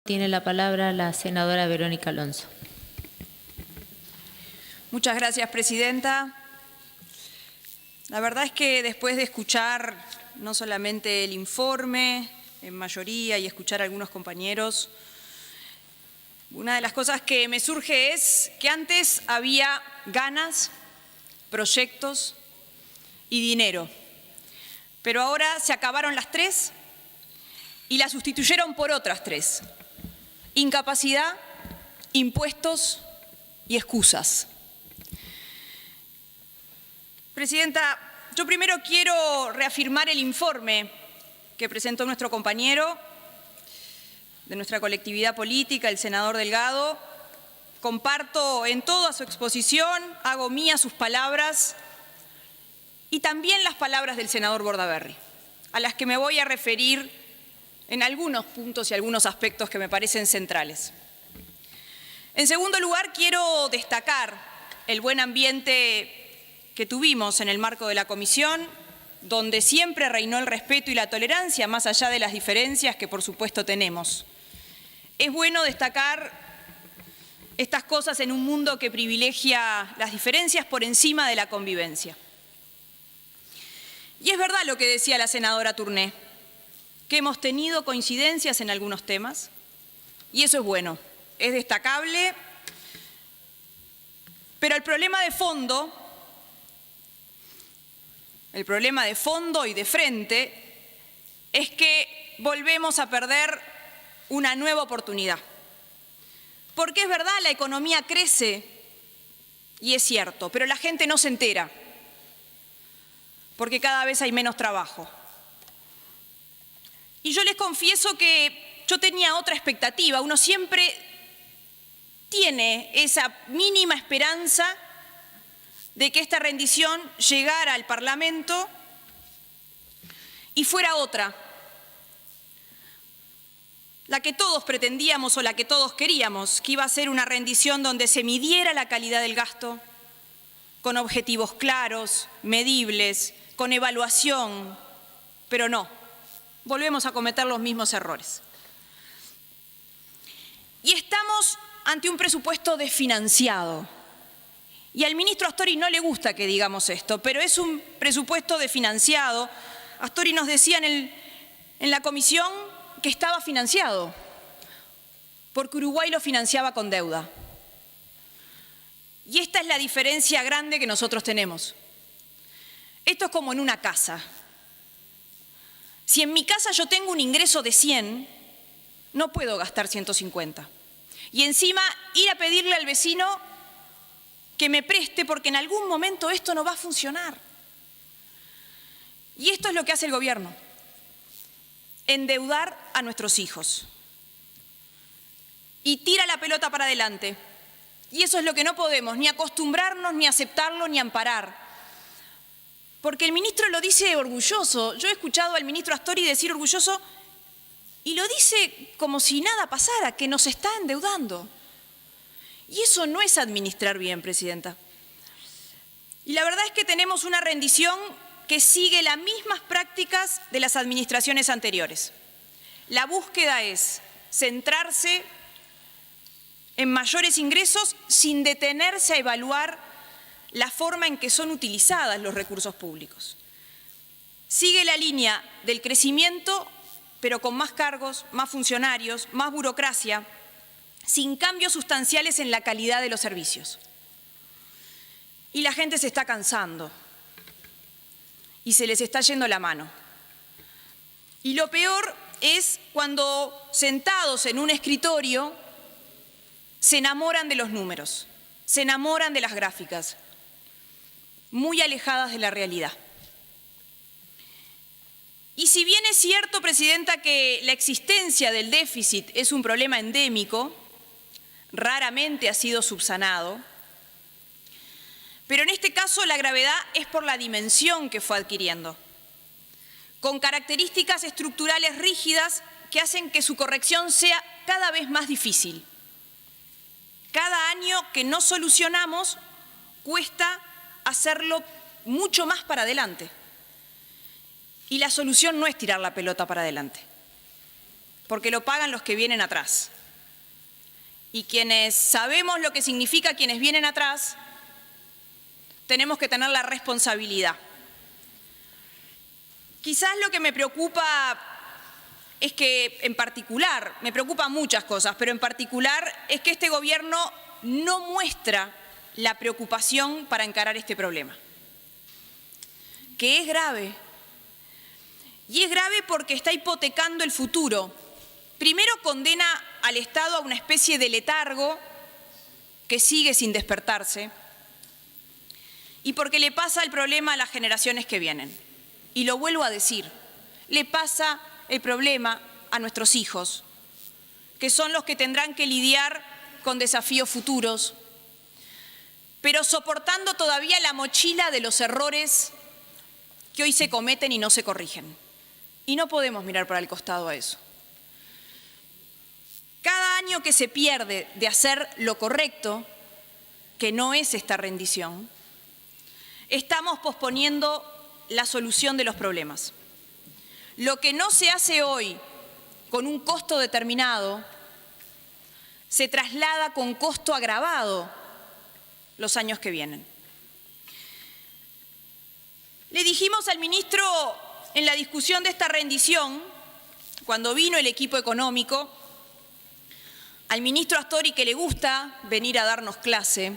Tiene la palabra la senadora Verónica Alonso. Muchas gracias, presidenta. La verdad es que después de escuchar no solamente el informe en mayoría y escuchar a algunos compañeros, una de las cosas que me surge es que antes había ganas, proyectos y dinero, pero ahora se acabaron las tres y las sustituyeron por otras tres: incapacidad, impuestos y excusas. Presidenta, yo primero quiero reafirmar el informe que presentó nuestro compañero de nuestra colectividad política, el senador Delgado. Comparto en toda su exposición, hago mías sus palabras y también las palabras del senador Bordaberry, a las que me voy a referir en algunos puntos y algunos aspectos que me parecen centrales. En segundo lugar, quiero destacar el buen ambiente que tuvimos en el marco de la comisión, donde siempre reinó el respeto y la tolerancia, más allá de las diferencias que por supuesto tenemos. Es bueno destacar estas cosas en un mundo que privilegia las diferencias por encima de la convivencia. Y es verdad lo que decía la senadora Tourné, que hemos tenido coincidencias en algunos temas, y eso es bueno, es destacable, pero el problema de fondo y de frente es que volvemos a perder una nueva oportunidad. Porque es verdad, la economía crece, y es cierto, pero la gente no se entera, porque cada vez hay menos trabajo. Y yo les confieso que yo tenía otra expectativa. Uno siempre tiene esa mínima esperanza de que esta rendición llegara al Parlamento y fuera otra, la que todos pretendíamos o la que todos queríamos, que iba a ser una rendición donde se midiera la calidad del gasto, con objetivos claros, medibles, con evaluación, pero no, volvemos a cometer los mismos errores. Y estamos ante un presupuesto desfinanciado. Y al ministro Astori no le gusta que digamos esto, pero es un presupuesto desfinanciado. Astori nos decía en la comisión que estaba financiado, porque Uruguay lo financiaba con deuda. Y esta es la diferencia grande que nosotros tenemos. Esto es como en una casa. Si en mi casa yo tengo un ingreso de 100, no puedo gastar 150. Y encima ir a pedirle al vecino que me preste, porque en algún momento esto no va a funcionar. Y esto es lo que hace el gobierno: endeudar a nuestros hijos. Y tira la pelota para adelante. Y eso es lo que no podemos ni acostumbrarnos, ni aceptarlo, ni amparar. Porque el ministro lo dice orgulloso. Yo he escuchado al ministro Astori decir orgulloso, y lo dice como si nada pasara, que nos está endeudando. Y eso no es administrar bien, presidenta. Y la verdad es que tenemos una rendición que sigue las mismas prácticas de las administraciones anteriores. La búsqueda es centrarse en mayores ingresos sin detenerse a evaluar la forma en que son utilizados los recursos públicos. Sigue la línea del crecimiento, pero con más cargos, más funcionarios, más burocracia, sin cambios sustanciales en la calidad de los servicios. Y la gente se está cansando y se les está yendo la mano. Y lo peor es cuando, sentados en un escritorio, se enamoran de los números, se enamoran de las gráficas, muy alejadas de la realidad. Y si bien es cierto, presidenta, que la existencia del déficit es un problema endémico, raramente ha sido subsanado, pero en este caso la gravedad es por la dimensión que fue adquiriendo, con características estructurales rígidas que hacen que su corrección sea cada vez más difícil. Cada año que no solucionamos cuesta hacerlo mucho más para adelante. Y la solución no es tirar la pelota para adelante. porque lo pagan los que vienen atrás. Y quienes sabemos lo que significa quienes vienen atrás, tenemos que tener la responsabilidad. Quizás lo que me preocupa es que, en particular, me preocupan muchas cosas, pero en particular es que este gobierno no muestra la preocupación para encarar este problema, que es grave. Y es grave porque está hipotecando el futuro. Primero condena al Estado a una especie de letargo que sigue sin despertarse y porque le pasa el problema a las generaciones que vienen. Y lo vuelvo a decir, le pasa el problema a nuestros hijos, que son los que tendrán que lidiar con desafíos futuros, pero soportando todavía la mochila de los errores que hoy se cometen y no se corrigen. Y no podemos mirar para el costado a eso. Cada año que se pierde de hacer lo correcto, que no es esta rendición, estamos posponiendo la solución de los problemas. Lo que no se hace hoy con un costo determinado, se traslada con costo agravado los años que vienen. Le dijimos al ministro en la discusión de esta rendición, cuando vino el equipo económico, al ministro Astori que le gusta venir a darnos clase,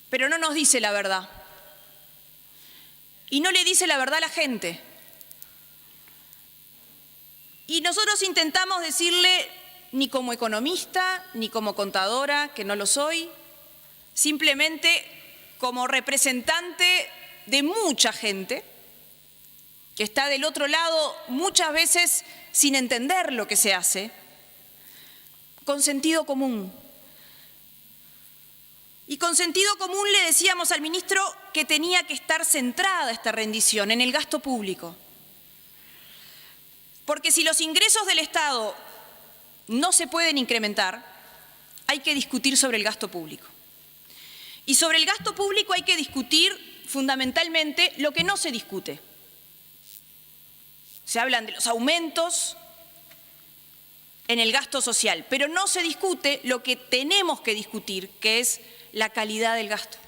pero no nos dice la verdad. Y no le dice la verdad a la gente. Y nosotros intentamos decirle, ni como economista, ni como contadora, que no lo soy, simplemente como representante de mucha gente que está del otro lado muchas veces sin entender lo que se hace, con sentido común. Y con sentido común le decíamos al ministro que tenía que estar centrada esta rendición en el gasto público. Porque si los ingresos del Estado no se pueden incrementar, hay que discutir sobre el gasto público. Y sobre el gasto público hay que discutir fundamentalmente lo que no se discute. Se hablan de los aumentos en el gasto social, pero no se discute lo que tenemos que discutir, que es la calidad del gasto,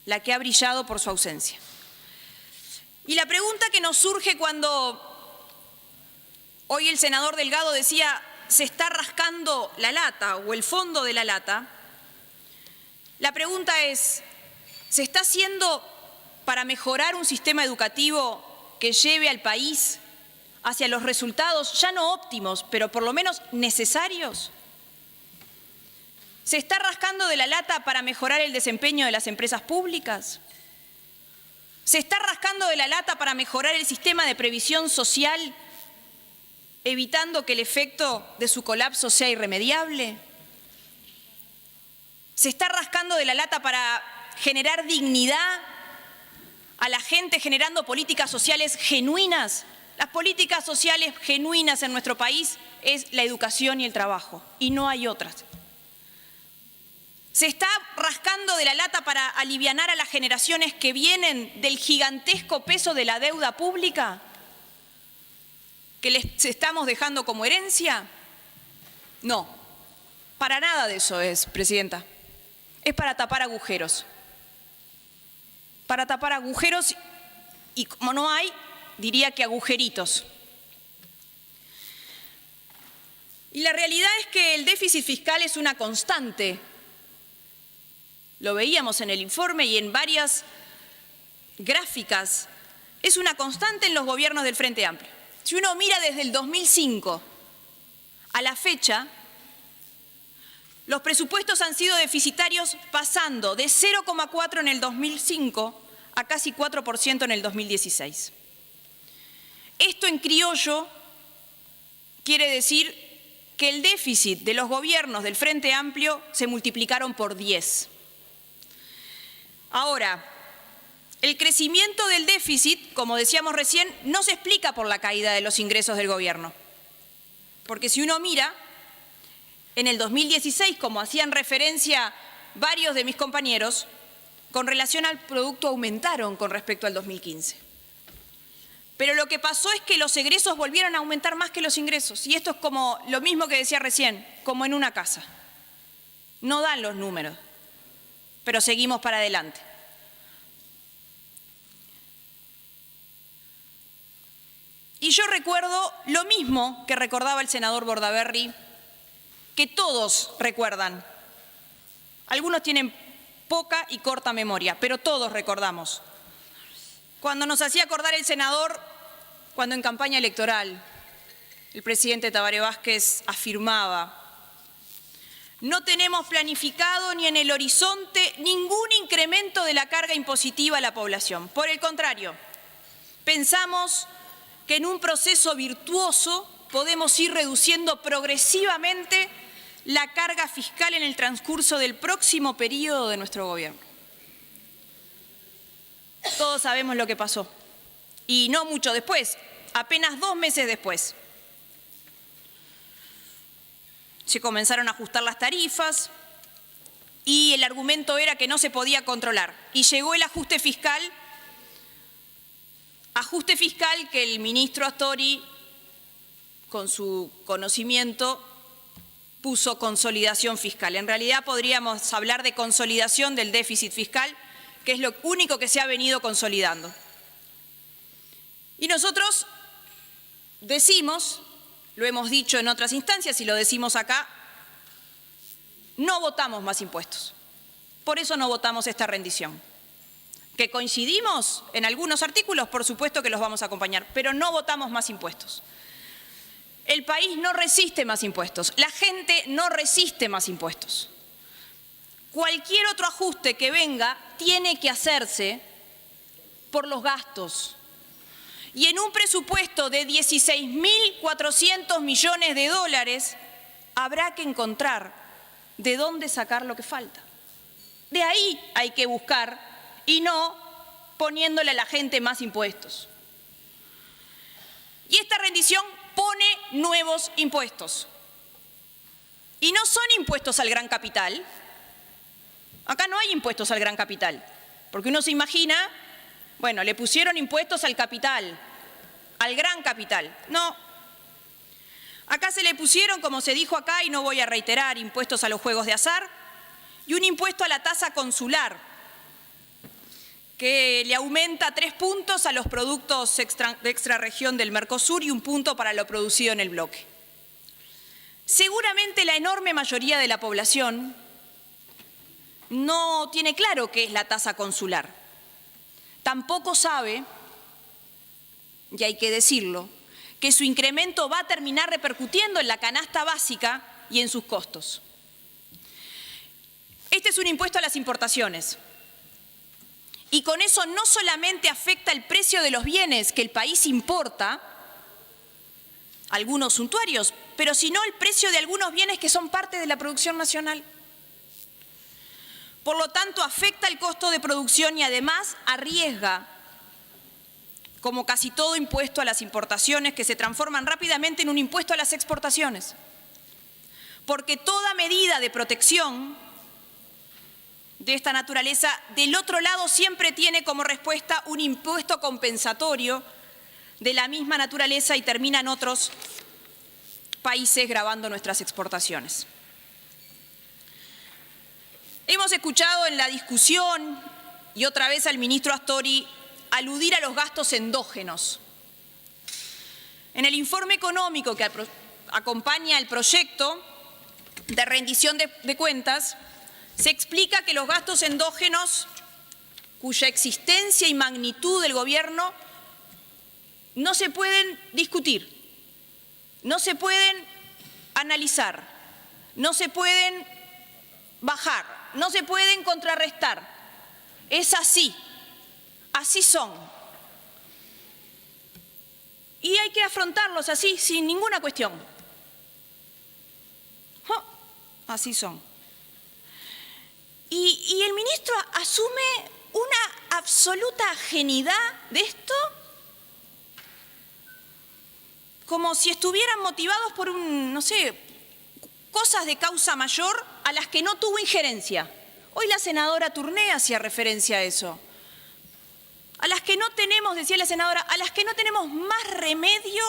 la que ha brillado por su ausencia. Y la pregunta que nos surge cuando hoy el senador Delgado decía se está rascando la lata o el fondo de la lata, la pregunta es, ¿se está haciendo para mejorar un sistema educativo que lleve al país hacia los resultados ya no óptimos, pero por lo menos necesarios? ¿Se está rascando de la lata para mejorar el desempeño de las empresas públicas? ¿Se está rascando de la lata para mejorar el sistema de previsión social, evitando que el efecto de su colapso sea irremediable? ¿Se está rascando de la lata para generar dignidad a la gente, generando políticas sociales genuinas? Las políticas sociales genuinas en nuestro país es la educación y el trabajo, y no hay otras. ¿Se está rascando de la lata para alivianar a las generaciones que vienen del gigantesco peso de la deuda pública que les estamos dejando como herencia? No, para nada de eso es, Presidenta. Es para tapar agujeros. Para tapar agujeros y como no hay, diría que agujeritos. Y la realidad es que el déficit fiscal es una constante. Lo veíamos en el informe y en varias gráficas. Es una constante en los gobiernos del Frente Amplio. Si uno mira desde el 2005 a la fecha, los presupuestos han sido deficitarios pasando de 0,4 en el 2005 a casi 4% en el 2016. Esto en criollo quiere decir que el déficit de los gobiernos del Frente Amplio se multiplicaron por 10. Ahora, el crecimiento del déficit, como decíamos recién, no se explica por la caída de los ingresos del gobierno. Porque si uno mira, en el 2016, como hacían referencia varios de mis compañeros, con relación al producto aumentaron con respecto al 2015. Pero lo que pasó es que los egresos volvieron a aumentar más que los ingresos. Y esto es como lo mismo que decía recién, como en una casa. No dan los números, pero seguimos para adelante. Y yo recuerdo lo mismo que recordaba el senador Bordaberry, que todos recuerdan. Algunos tienen poca y corta memoria, pero todos recordamos. Cuando nos hacía acordar el senador, cuando en campaña electoral el presidente Tabaré Vázquez afirmaba: no tenemos planificado ni en el horizonte ningún incremento de la carga impositiva a la población. Por el contrario, pensamos que en un proceso virtuoso podemos ir reduciendo progresivamente la carga fiscal en el transcurso del próximo periodo de nuestro gobierno. Todos sabemos lo que pasó. Y no mucho después, apenas 2 meses después. Se comenzaron a ajustar las tarifas y el argumento era que no se podía controlar. Y llegó el ajuste fiscal que el ministro Astori, con su conocimiento, puso consolidación fiscal. En realidad podríamos hablar de consolidación del déficit fiscal, que es lo único que se ha venido consolidando. Y nosotros decimos, lo hemos dicho en otras instancias y lo decimos acá, no votamos más impuestos. Por eso no votamos esta rendición. ¿Que coincidimos en algunos artículos? Por supuesto que los vamos a acompañar, pero no votamos más impuestos. El país no resiste más impuestos, la gente no resiste más impuestos. Cualquier otro ajuste que venga tiene que hacerse por los gastos. Y en un presupuesto de 16.400 millones de dólares habrá que encontrar de dónde sacar lo que falta. De ahí hay que buscar y no poniéndole a la gente más impuestos. Y esta rendición pone nuevos impuestos. Y no son impuestos al gran capital. Acá no hay impuestos al gran capital, porque uno se imagina, bueno, le pusieron impuestos al capital, al gran capital. No. Acá se le pusieron, como se dijo acá, y no voy a reiterar, impuestos a los juegos de azar y un impuesto a la tasa consular, que le aumenta 3 puntos a los productos de extrarregión del Mercosur y 1 punto para lo producido en el bloque. Seguramente la enorme mayoría de la población no tiene claro qué es la tasa consular. Tampoco sabe, y hay que decirlo, que su incremento va a terminar repercutiendo en la canasta básica y en sus costos. Este es un impuesto a las importaciones. Y con eso no solamente afecta el precio de los bienes que el país importa, algunos suntuarios, pero sino el precio de algunos bienes que son parte de la producción nacional. Por lo tanto, afecta el costo de producción y además arriesga, como casi todo impuesto a las importaciones, que se transforman rápidamente en un impuesto a las exportaciones. Porque toda medida de protección de esta naturaleza, del otro lado siempre tiene como respuesta un impuesto compensatorio de la misma naturaleza y termina en otros países gravando nuestras exportaciones. Hemos escuchado en la discusión y otra vez al ministro Astori aludir a los gastos endógenos. En el informe económico que acompaña el proyecto de rendición de cuentas, se explica que los gastos endógenos, cuya existencia y magnitud del gobierno no se pueden discutir, no se pueden analizar, no se pueden bajar, no se pueden contrarrestar. Es así, así son. Y hay que afrontarlos así, sin ninguna cuestión. Así son. Y el ministro asume una absoluta ajenidad de esto, como si estuvieran motivados por no sé, cosas de causa mayor a las que no tuvo injerencia. Hoy la senadora Tourné hacía referencia a eso. a las que no tenemos, decía la senadora, a las que no tenemos más remedio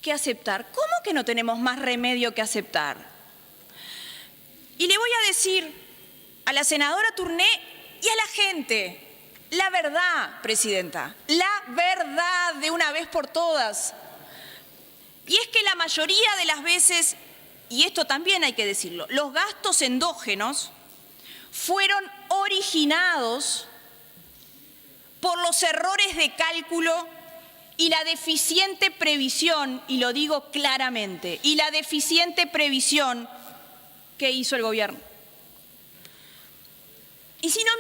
que aceptar. ¿Cómo que no tenemos más remedio que aceptar? Y le voy a decir a la senadora Tourné y a la gente, la verdad, presidenta, la verdad de una vez por todas. Y es que la mayoría de las veces, y esto también hay que decirlo, los gastos endógenos fueron originados por los errores de cálculo y la deficiente previsión, y lo digo claramente, y la deficiente previsión que hizo el gobierno. Y si no,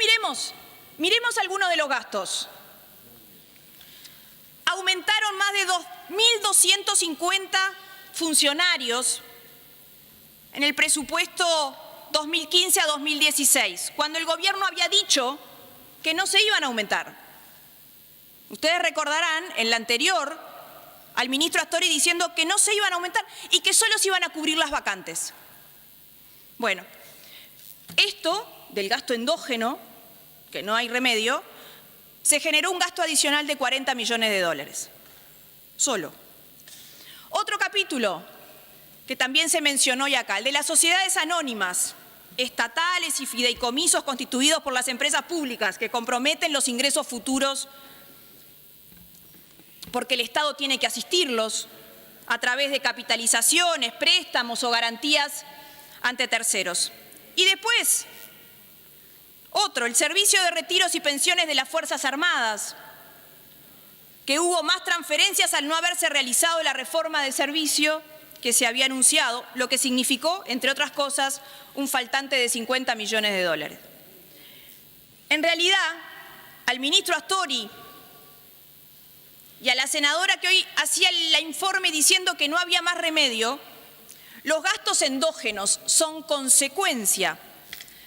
miremos algunos de los gastos. Aumentaron más de 2.250 funcionarios en el presupuesto 2015 a 2016, cuando el gobierno había dicho que no se iban a aumentar. Ustedes recordarán en la anterior al ministro Astori diciendo que no se iban a aumentar y que solo se iban a cubrir las vacantes. Bueno, esto del gasto endógeno, que no hay remedio, se generó un gasto adicional de 40 millones de dólares. Solo. Otro capítulo que también se mencionó ya acá, el de las sociedades anónimas, estatales y fideicomisos constituidos por las empresas públicas que comprometen los ingresos futuros porque el Estado tiene que asistirlos a través de capitalizaciones, préstamos o garantías ante terceros. Y después, otro, el servicio de retiros y pensiones de las Fuerzas Armadas, que hubo más transferencias al no haberse realizado la reforma del servicio que se había anunciado, lo que significó, entre otras cosas, un faltante de 50 millones de dólares. En realidad, al ministro Astori y a la senadora que hoy hacía el informe diciendo que no había más remedio, los gastos endógenos son consecuencia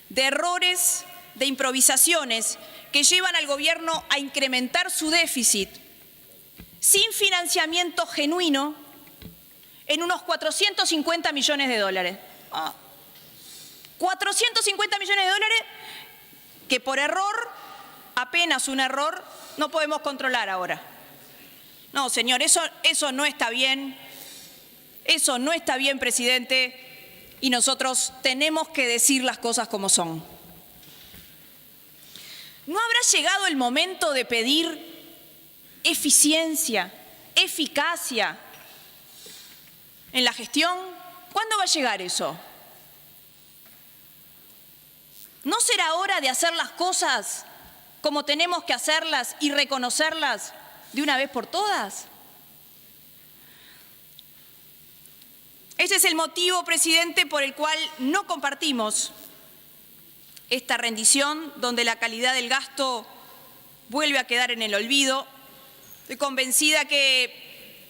de errores, de improvisaciones que llevan al gobierno a incrementar su déficit sin financiamiento genuino en unos 450 millones de dólares. 450 millones de dólares que por error, apenas un error, no podemos controlar ahora. No, señor, eso no está bien. Eso no está bien, presidente, y nosotros tenemos que decir las cosas como son. ¿No habrá llegado el momento de pedir eficiencia, eficacia en la gestión? ¿Cuándo va a llegar eso? ¿No será hora de hacer las cosas como tenemos que hacerlas y reconocerlas de una vez por todas? Ese es el motivo, presidente, por el cual no compartimos esta rendición, donde la calidad del gasto vuelve a quedar en el olvido. Estoy convencida que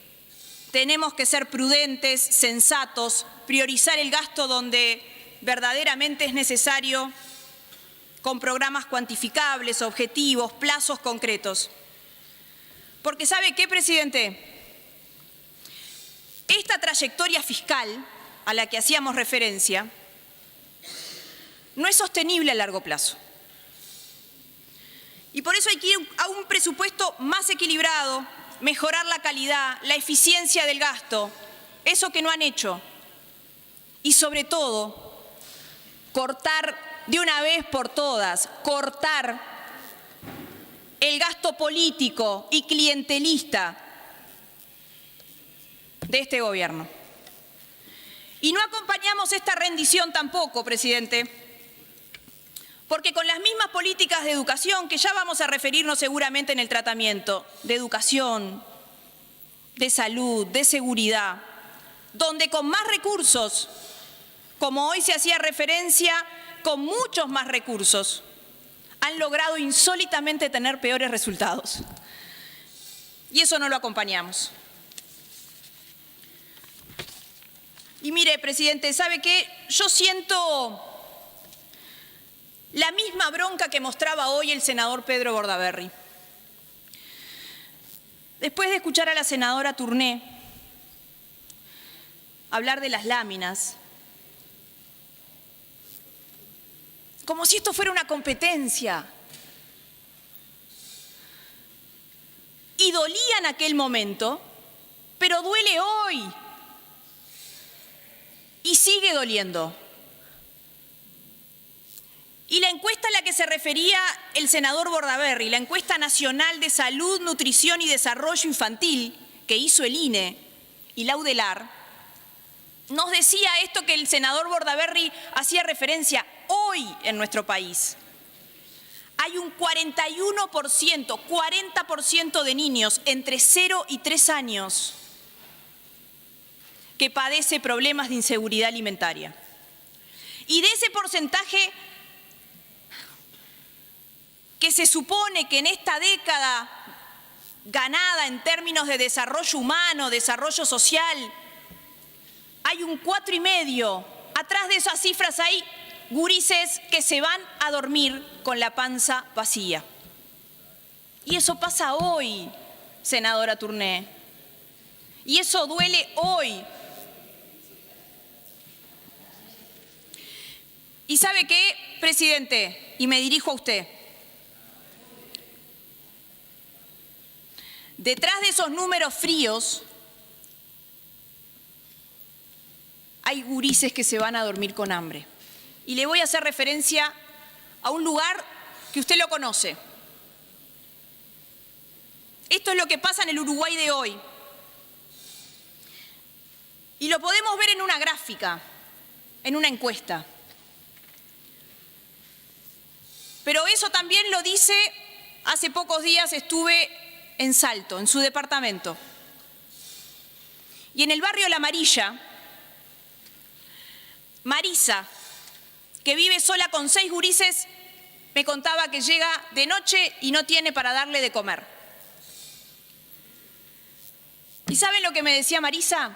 tenemos que ser prudentes, sensatos, priorizar el gasto donde verdaderamente es necesario, con programas cuantificables, objetivos, plazos concretos. Porque ¿sabe qué, presidente? Esta trayectoria fiscal a la que hacíamos referencia no es sostenible a largo plazo. Y por eso hay que ir a un presupuesto más equilibrado, mejorar la calidad, la eficiencia del gasto, eso que no han hecho. Y sobre todo, cortar de una vez por todas, cortar el gasto político y clientelista de este gobierno. Y no acompañamos esta rendición tampoco, presidente, porque con las mismas políticas de educación, que ya vamos a referirnos seguramente en el tratamiento, de educación, de salud, de seguridad, donde con más recursos, como hoy se hacía referencia, con muchos más recursos, han logrado insólitamente tener peores resultados. Y eso no lo acompañamos. Y mire, presidente, ¿sabe qué? Yo siento la misma bronca que mostraba hoy el senador Pedro Bordaberry. Después de escuchar a la senadora Tourné hablar de las láminas, como si esto fuera una competencia. y dolía en aquel momento, pero duele hoy y sigue doliendo. Y la encuesta a la que se refería el senador Bordaberry, la encuesta nacional de salud, nutrición y desarrollo infantil que hizo el INE y la UDELAR, nos decía esto que el senador Bordaberry hacía referencia hoy en nuestro país. Hay un 40% de niños entre 0 y 3 años que padece problemas de inseguridad alimentaria. Y de ese porcentaje que se supone que en esta década ganada en términos de desarrollo humano, desarrollo social, hay un 4,5. Atrás de esas cifras hay gurises que se van a dormir con la panza vacía. Y eso pasa hoy, senadora Tourné. Y eso duele hoy. ¿Y sabe qué, presidente? Y me dirijo a usted. Detrás de esos números fríos hay gurises que se van a dormir con hambre. Y le voy a hacer referencia a un lugar que usted lo conoce. Esto es lo que pasa en el Uruguay de hoy. Y lo podemos ver en una gráfica, en una encuesta. Pero eso también lo dice, hace pocos días estuve en Salto, en su departamento. Y en el barrio La Amarilla, Marisa, que vive sola con 6 gurises, me contaba que llega de noche y no tiene para darle de comer. ¿Y saben lo que me decía Marisa?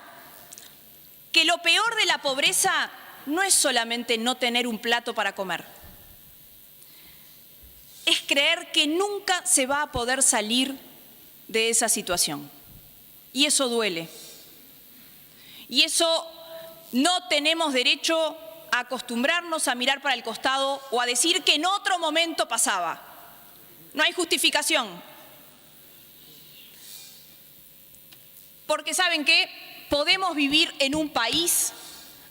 Que lo peor de la pobreza no es solamente no tener un plato para comer. Es creer que nunca se va a poder salir de esa situación. Y eso duele. Y eso no tenemos derecho a acostumbrarnos a mirar para el costado o a decir que en otro momento pasaba. No hay justificación. Porque ¿saben qué? Podemos vivir en un país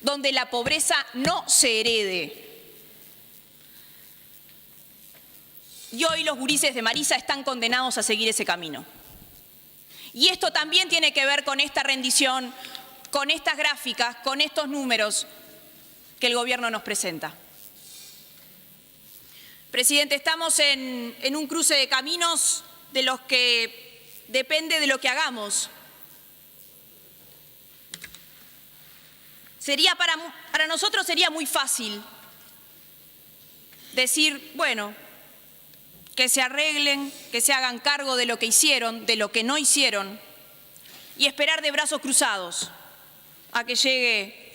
donde la pobreza no se herede. Y hoy los gurises de Marisa están condenados a seguir ese camino. Y esto también tiene que ver con esta rendición, con estas gráficas, con estos números que el gobierno nos presenta. Presidente, estamos en un cruce de caminos de los que depende de lo que hagamos. Para nosotros sería muy fácil decir, bueno, que se arreglen, que se hagan cargo de lo que hicieron, de lo que no hicieron, y esperar de brazos cruzados a que llegue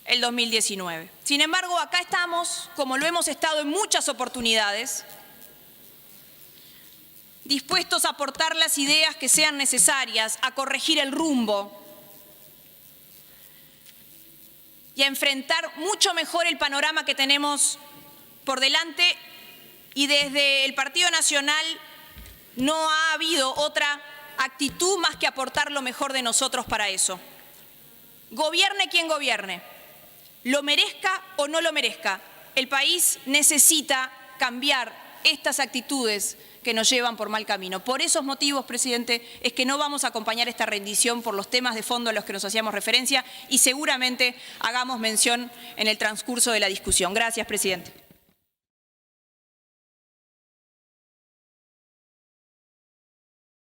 el 2019. Sin embargo, acá estamos, como lo hemos estado en muchas oportunidades, dispuestos a aportar las ideas que sean necesarias, a corregir el rumbo y a enfrentar mucho mejor el panorama que tenemos por delante. Y desde el Partido Nacional no ha habido otra actitud más que aportar lo mejor de nosotros para eso. Gobierne quien gobierne, lo merezca o no lo merezca, el país necesita cambiar estas actitudes que nos llevan por mal camino. Por esos motivos, presidente, es que no vamos a acompañar esta rendición por los temas de fondo a los que nos hacíamos referencia y seguramente hagamos mención en el transcurso de la discusión. Gracias, presidente.